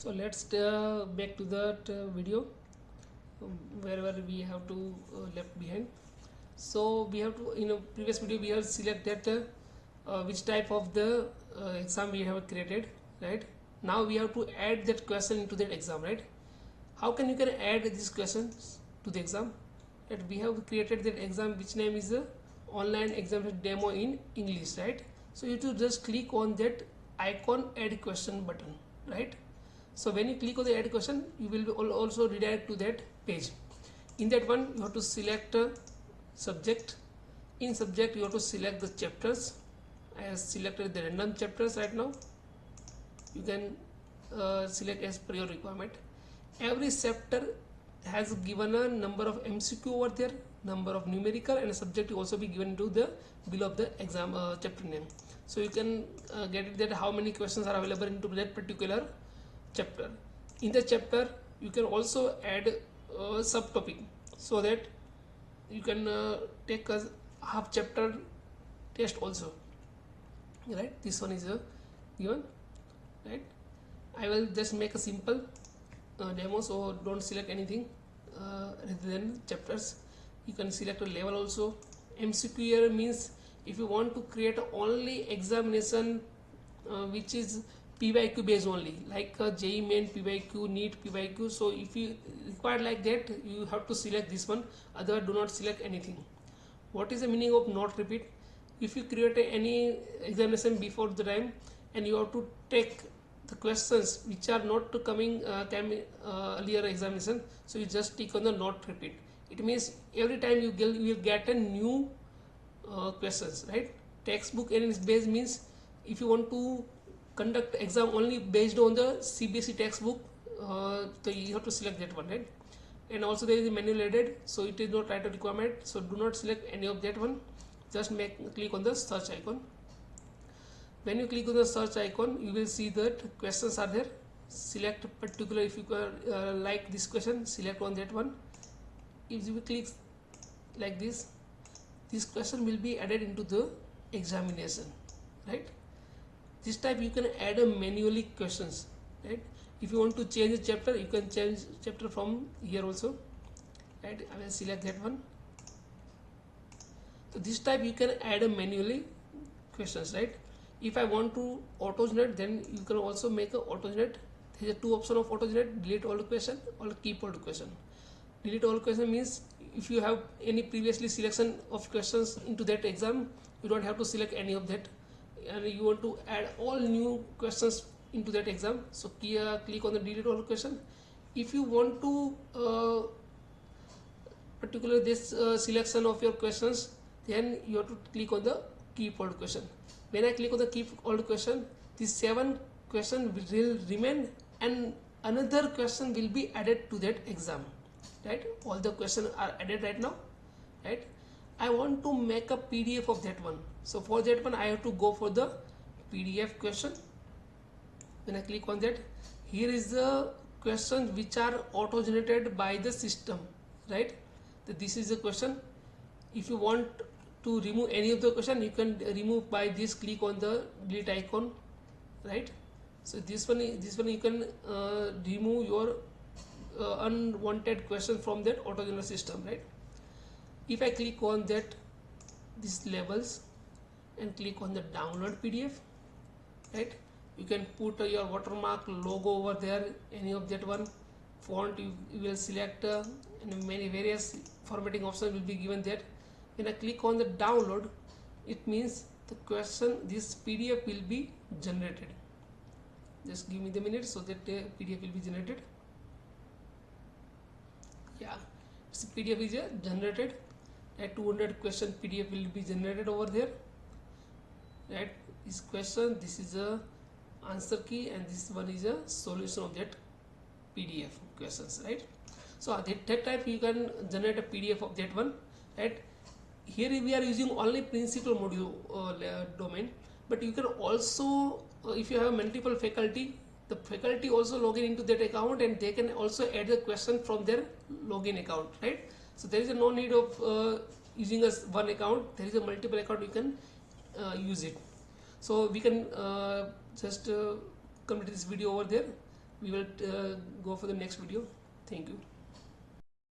So let's back to that video wherever we have to left behind. So we have to, in a previous video we have selected which type of the exam we have created, right? Now we have to add that question into that exam, right? How can you can add these questions to the exam? That we have created that exam which name is online examination demo in English, right? So you to just click on that icon add question button, right? So when you click on the add question, you will be also redirect to that page. In that one, you have to select subject. In subject, you have to select the chapters. I have selected the random chapters right now. You can select as per your requirement. Every chapter has given a number of MCQ over there, number of numerical, and a subject will also be given to the below of the exam chapter name. So you can get it that how many questions are available into that particular chapter. In the chapter you can also add a subtopic so that you can take a half chapter test also, right? This one is given, right? I will just make a simple demo, so don't select anything rather than chapters. You can select a level also. MCQ here means if you want to create only examination which is PYQ based only, like JEE main PYQ, NEET PYQ. So if you require like that, you have to select this one, otherwise do not select anything. What is the meaning of not repeat? If you create any examination before the time and you have to take the questions which are not coming earlier examination, so you just click on the not repeat. It means every time you will get a new questions, right? Textbook and base means if you want to conduct exam only based on the CBSE textbook, so you have to select that one, right? And also there is a manual added, so it is not right requirement, so do not select any of that one. Just click on the search icon. When you click on the search icon, you will see that questions are there. Select particular, if you like this question, select on that one. If you click like this question will be added into the examination, right? This type you can add a manually questions, right? If you want to change the chapter, you can change chapter from here also, right? I will select that one. So this type you can add a manually questions, right? If I want to auto generate, then you can also make a auto generate. There are two options of auto generate: delete all the question or keep all the question. Delete all question means if you have any previously selection of questions into that exam, you don't have to select any of that, and you want to add all new questions into that exam, so click on the delete all question. If you want to particular this selection of your questions, then you have to click on the keep all question. When I click on the keep all question, these 7 questions will remain and another question will be added to that exam, right? All the questions are added right now, right? I want to make a PDF of that one, so for that one I have to go for the PDF question. When I click on that, here is the questions which are auto generated by the system, right? This is the question. If you want to remove any of the question, you can remove by this click on the delete icon, right? So this one you can remove your unwanted question from that auto general system, right? If I click on that these labels and click on the download PDF, right? You can put your watermark logo over there, any of that one. Font you will select and many various formatting options will be given there. When I click on the download, it means the question, this PDF will be generated. Just give me the minute so that the PDF will be generated. Yeah, so PDF is generated. At 200 question PDF will be generated over there, right? This question, this is a answer key, and this one is a solution of that PDF questions, right? So that type you can generate a PDF of that one, right? Here we are using only principal module domain, but you can also if you have multiple faculty, the faculty also log in into that account and they can also add the question from their login account, right? So there is no need of using a one account. There is a multiple account, you can use it. So we can just complete this video over there. we will go for the next video. Thank you.